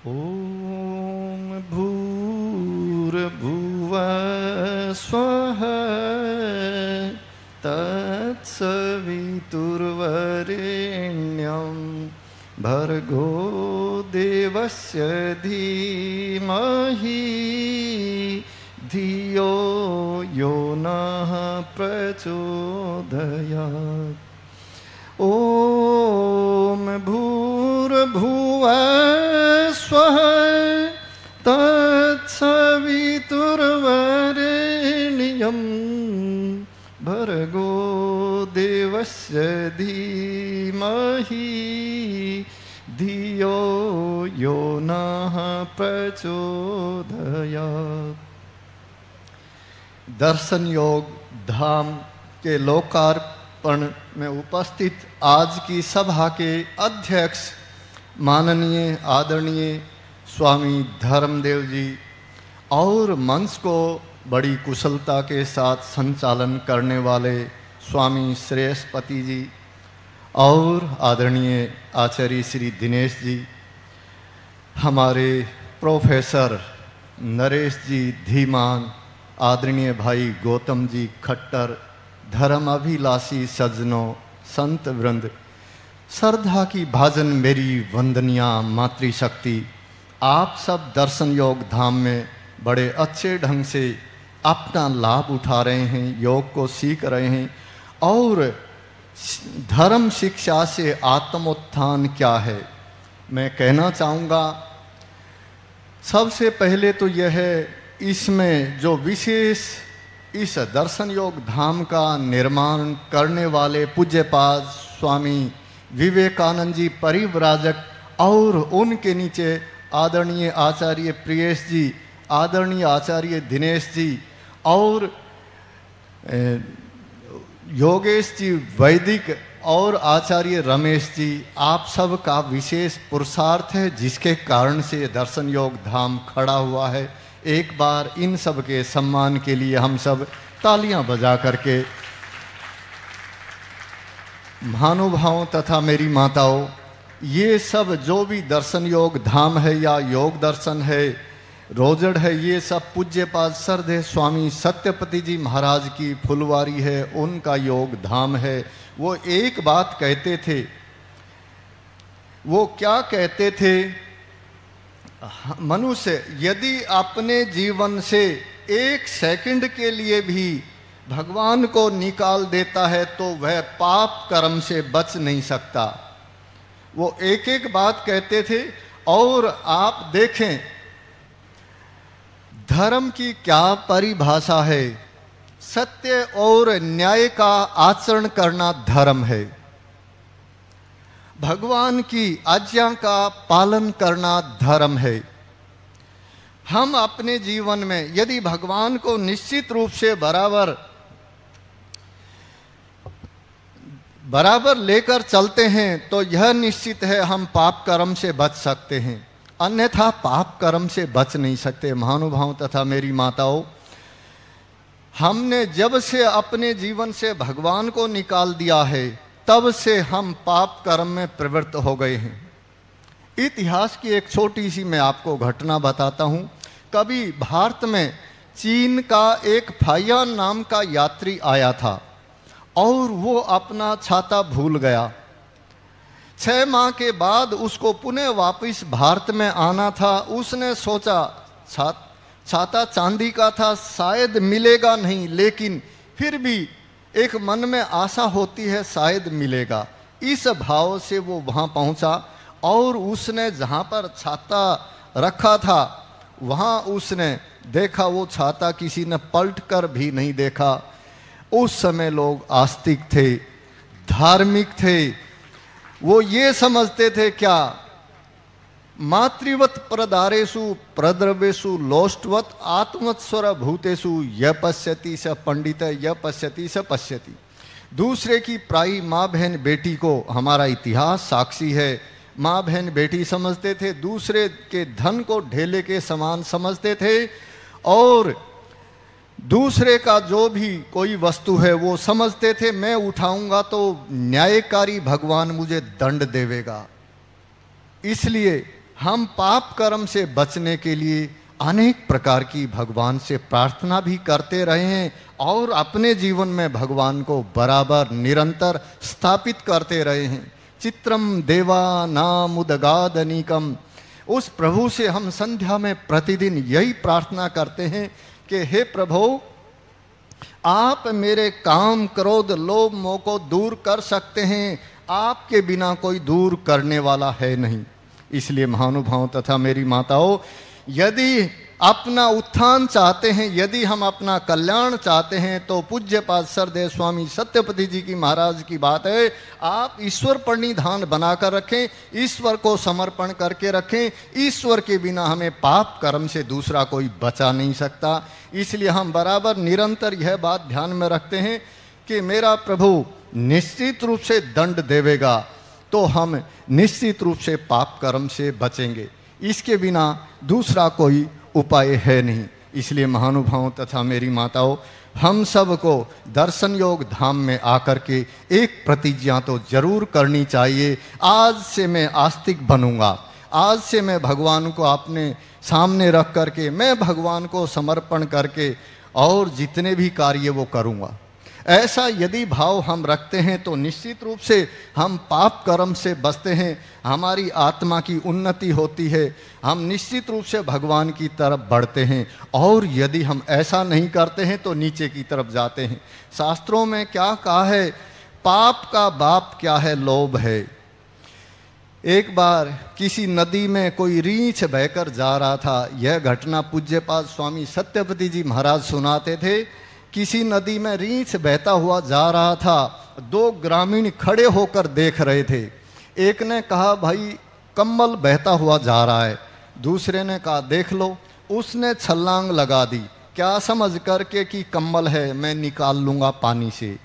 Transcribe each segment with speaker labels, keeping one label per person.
Speaker 1: ॐ भूर्भुवः स्वः तत्सवितुर्वरेण्यं भर्गो देवस्य धीमहि धियो यो नः प्रचोदयात्। ॐ भूर्भुवः स्वः तत्सवितुर्वरेण्यं भर्गो देवस्य धीमहि धियो यो नः प्रचोदयात्। दर्शन योग धाम के लोकार्पण में उपस्थित आज की सभा के अध्यक्ष माननीय आदरणीय स्वामी धर्मदेव जी और मंच को बड़ी कुशलता के साथ संचालन करने वाले स्वामी श्रेयसपति जी और आदरणीय आचार्य श्री दिनेश जी, हमारे प्रोफेसर नरेश जी धीमान, आदरणीय भाई गौतम जी खट्टर, धर्म अभिलाषी सज्जनों, संत वृंद, श्रद्धा की भाजन मेरी वंदनिया मातृशक्ति, आप सब दर्शन योग धाम में बड़े अच्छे ढंग से अपना लाभ उठा रहे हैं, योग को सीख रहे हैं और धर्म शिक्षा से आत्मोत्थान क्या है मैं कहना चाहूँगा। सबसे पहले तो यह है, इसमें जो विशेष इस दर्शन योग धाम का निर्माण करने वाले पूज्यपाद स्वामी विवेकानंद जी परिव्राजक और उनके नीचे आदरणीय आचार्य प्रियेश जी, आदरणीय आचार्य दिनेश जी और योगेश जी वैदिक और आचार्य रमेश जी, आप सब का विशेष पुरुषार्थ है जिसके कारण से दर्शन योग धाम खड़ा हुआ है। एक बार इन सब के सम्मान के लिए हम सब तालियां बजा करके महानुभावों तथा मेरी माताओं, ये सब जो भी दर्शन योग धाम है या योग दर्शन है, रोजड़ है, ये सब पूज्यपाद श्रद्धेय स्वामी सत्यपति जी महाराज की फुलवारी है, उनका योग धाम है। वो एक बात कहते थे, वो क्या कहते थे, मनुष्य यदि अपने जीवन से एक सेकंड के लिए भी भगवान को निकाल देता है तो वह पाप कर्म से बच नहीं सकता। वो एक एक बात कहते थे। और आप देखें धर्म की क्या परिभाषा है, सत्य और न्याय का आचरण करना धर्म है, भगवान की आज्ञा का पालन करना धर्म है। हम अपने जीवन में यदि भगवान को निश्चित रूप से बराबर लेकर चलते हैं तो यह निश्चित है हम पाप कर्म से बच सकते हैं, अन्यथा पाप कर्म से बच नहीं सकते। महानुभाव तथा मेरी माताओं, हमने जब से अपने जीवन से भगवान को निकाल दिया है तब से हम पाप कर्म में प्रवृत्त हो गए हैं। इतिहास की एक छोटी सी मैं आपको घटना बताता हूँ। कभी भारत में चीन का एक फायान नाम का यात्री आया था और वो अपना छाता भूल गया। 6 माह के बाद उसको पुनः वापस भारत में आना था। उसने सोचा छाता चांदी का था, शायद मिलेगा नहीं, लेकिन फिर भी एक मन में आशा होती है शायद मिलेगा। इस भाव से वो वहाँ पहुँचा और उसने जहाँ पर छाता रखा था वहाँ उसने देखा वो छाता किसी ने पलट कर भी नहीं देखा। उस समय लोग आस्तिक थे, धार्मिक थे, वो ये समझते थे क्या मातृवत प्रदारेषु प्रद्रवेषु लोष्टवत आत्मस्वर भूतेषु य पश्यति स पंडित य पश्यति स पश्यति। दूसरे की प्राई माँ बहन बेटी को हमारा इतिहास साक्षी है, माँ बहन बेटी समझते थे, दूसरे के धन को ढेले के समान समझते थे और दूसरे का जो भी कोई वस्तु है वो समझते थे मैं उठाऊंगा तो न्यायकारी भगवान मुझे दंड देवेगा। इसलिए हम पाप कर्म से बचने के लिए अनेक प्रकार की भगवान से प्रार्थना भी करते रहे हैं और अपने जीवन में भगवान को बराबर निरंतर स्थापित करते रहे हैं। चित्रम देवा नामुदगादनिकम, उस प्रभु से हम संध्या में प्रतिदिन यही प्रार्थना करते हैं कि हे प्रभु, आप मेरे काम क्रोध लोभ मोह को दूर कर सकते हैं, आपके बिना कोई दूर करने वाला है नहीं। इसलिए महानुभाव तथा मेरी माताओं, यदि अपना उत्थान चाहते हैं, यदि हम अपना कल्याण चाहते हैं, तो पूज्यपाद सरदेव स्वामी सत्यपति जी की महाराज की बात है, आप ईश्वर प्रणिधान बनाकर रखें, ईश्वर को समर्पण करके रखें। ईश्वर के बिना हमें पाप कर्म से दूसरा कोई बचा नहीं सकता। इसलिए हम बराबर निरंतर यह बात ध्यान में रखते हैं कि मेरा प्रभु निश्चित रूप से दंड देवेगा, तो हम निश्चित रूप से पाप कर्म से बचेंगे। इसके बिना दूसरा कोई उपाय है नहीं। इसलिए महानुभावों तथा मेरी माताओं, हम सब को दर्शन योग धाम में आकर के एक प्रतिज्ञा तो जरूर करनी चाहिए। आज से मैं आस्तिक बनूंगा, आज से मैं भगवान को अपने सामने रख करके, मैं भगवान को समर्पण करके और जितने भी कार्य वो करूंगा। ऐसा यदि भाव हम रखते हैं तो निश्चित रूप से हम पाप कर्म से बचते हैं, हमारी आत्मा की उन्नति होती है, हम निश्चित रूप से भगवान की तरफ बढ़ते हैं। और यदि हम ऐसा नहीं करते हैं तो नीचे की तरफ जाते हैं। शास्त्रों में क्या कहा है? पाप का बाप क्या है? लोभ है। एक बार किसी नदी में कोई रीछ बहकर जा रहा था। यह घटना पूज्यपाद स्वामी सत्यपति जी महाराज सुनाते थे। किसी नदी में रीछ बहता हुआ जा रहा था। दो ग्रामीण खड़े होकर देख रहे थे। एक ने कहा, भाई कम्बल बहता हुआ जा रहा है। दूसरे ने कहा, देख लो। उसने छलांग लगा दी, क्या समझ करके कि कम्बल है, मैं निकाल लूँगा पानी से।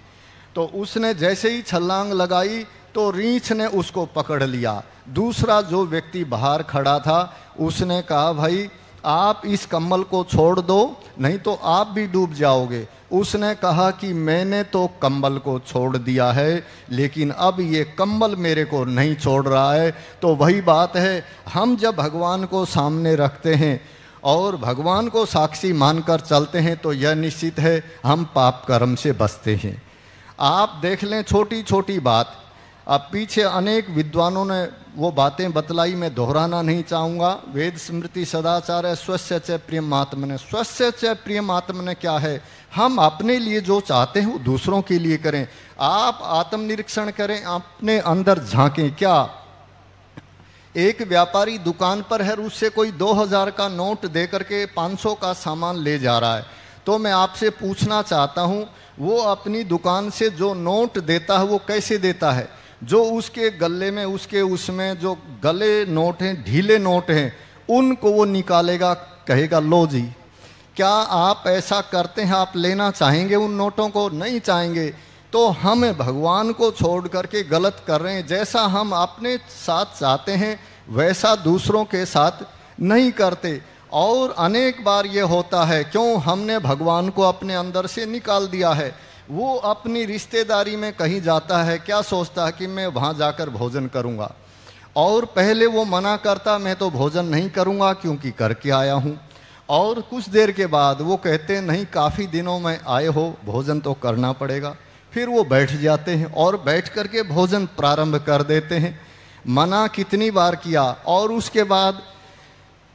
Speaker 1: तो उसने जैसे ही छलांग लगाई तो रीछ ने उसको पकड़ लिया। दूसरा जो व्यक्ति बाहर खड़ा था, उसने कहा, भाई आप इस कम्बल को छोड़ दो, नहीं तो आप भी डूब जाओगे। उसने कहा कि मैंने तो कम्बल को छोड़ दिया है, लेकिन अब ये कम्बल मेरे को नहीं छोड़ रहा है। तो वही बात है, हम जब भगवान को सामने रखते हैं और भगवान को साक्षी मानकर चलते हैं तो यह निश्चित है हम पाप कर्म से बचते हैं। आप देख लें, छोटी छोटी बात, अब पीछे अनेक विद्वानों ने वो बातें बतलाई, मैं दोहराना नहीं चाहूँगा। वेद स्मृति सदाचार है, स्वस्य च प्रियमात्मने। स्वस्य च प्रियमात्मने क्या है? हम अपने लिए जो चाहते हैं वो दूसरों के लिए करें। आप आत्मनिरीक्षण करें, अपने अंदर झांकें। क्या एक व्यापारी दुकान पर है, उससे कोई 2000 का नोट दे करके 500 का सामान ले जा रहा है, तो मैं आपसे पूछना चाहता हूँ, वो अपनी दुकान से जो नोट देता है वो कैसे देता है? जो उसके गले में, उसके उसमें जो गले नोट हैं, ढीले नोट हैं, उनको वो निकालेगा, कहेगा लो जी। क्या आप ऐसा करते हैं? आप लेना चाहेंगे उन नोटों को? नहीं चाहेंगे। तो हम भगवान को छोड़ करके गलत कर रहे हैं। जैसा हम अपने साथ चाहते हैं वैसा दूसरों के साथ नहीं करते। और अनेक बार ये होता है, क्यों? हमने भगवान को अपने अंदर से निकाल दिया है। वो अपनी रिश्तेदारी में कहीं जाता है, क्या सोचता है कि मैं वहाँ जाकर भोजन करूँगा, और पहले वो मना करता, मैं तो भोजन नहीं करूँगा क्योंकि करके आया हूँ। और कुछ देर के बाद वो कहते नहीं, काफ़ी दिनों में आए हो, भोजन तो करना पड़ेगा। फिर वो बैठ जाते हैं और बैठ करके भोजन प्रारंभ कर देते हैं। मना कितनी बार किया, और उसके बाद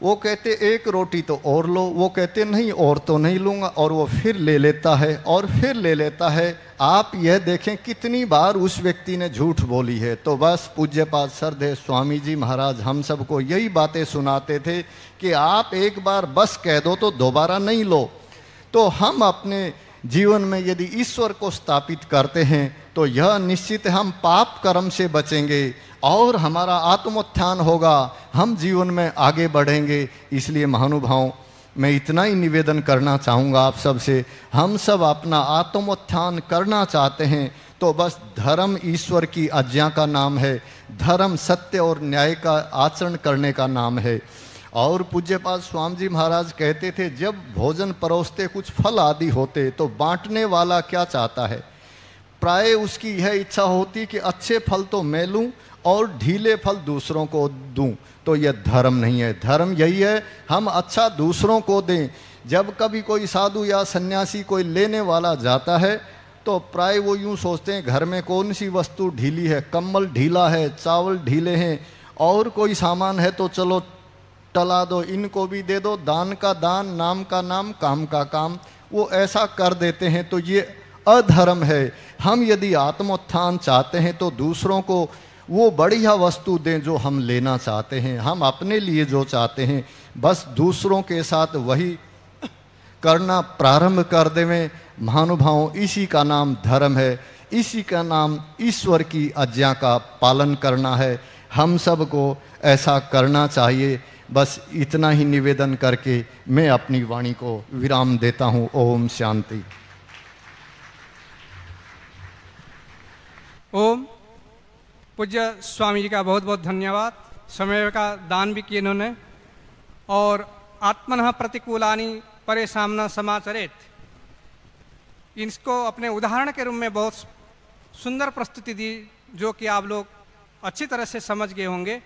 Speaker 1: वो कहते एक रोटी तो और लो, वो कहते नहीं और तो नहीं लूँगा, और वो फिर ले लेता है और फिर ले लेता है। आप यह देखें कितनी बार उस व्यक्ति ने झूठ बोली है। तो बस पूज्यपाद सरदेव स्वामी जी महाराज हम सबको यही बातें सुनाते थे कि आप एक बार बस कह दो तो दोबारा नहीं लो। तो हम अपने जीवन में यदि ईश्वर को स्थापित करते हैं तो यह निश्चित है हम पाप कर्म से बचेंगे और हमारा आत्मोत्थान होगा, हम जीवन में आगे बढ़ेंगे। इसलिए महानुभाव, मैं इतना ही निवेदन करना चाहूँगा आप सब से, हम सब अपना आत्मोत्थान करना चाहते हैं तो बस धर्म ईश्वर की आज्ञा का नाम है, धर्म सत्य और न्याय का आचरण करने का नाम है। और पूज्यपाद स्वामी जी महाराज कहते थे, जब भोजन परोसते कुछ फल आदि होते तो बांटने वाला क्या चाहता है? प्राय उसकी यह इच्छा होती कि अच्छे फल तो मैं लूँ और ढीले फल दूसरों को दूं, तो यह धर्म नहीं है। धर्म यही है हम अच्छा दूसरों को दें। जब कभी कोई साधु या सन्यासी कोई लेने वाला जाता है तो प्राय वो यूं सोचते हैं घर में कौन सी वस्तु ढीली है, कम्बल ढीला है, चावल ढीले हैं, और कोई सामान है तो चलो टला दो, इनको भी दे दो, दान का दान, नाम का नाम, काम का काम, वो ऐसा कर देते हैं। तो ये अधर्म है। हम यदि आत्मोत्थान चाहते हैं तो दूसरों को वो बढ़िया वस्तु दें जो हम लेना चाहते हैं। हम अपने लिए जो चाहते हैं बस दूसरों के साथ वही करना प्रारंभ कर देवें। महानुभावों, इसी का नाम धर्म है, इसी का नाम ईश्वर की आज्ञा का पालन करना है। हम सबको ऐसा करना चाहिए। बस इतना ही निवेदन करके मैं अपनी वाणी को विराम देता हूँ। ओम शांति।
Speaker 2: ओम। पूज्य स्वामी जी का बहुत बहुत धन्यवाद। समय का दान भी किए इन्होंने। और आत्मनः प्रतिकूलानि परेशान समाचरेत, इसको अपने उदाहरण के रूप में बहुत सुंदर प्रस्तुति दी, जो कि आप लोग अच्छी तरह से समझ गए होंगे।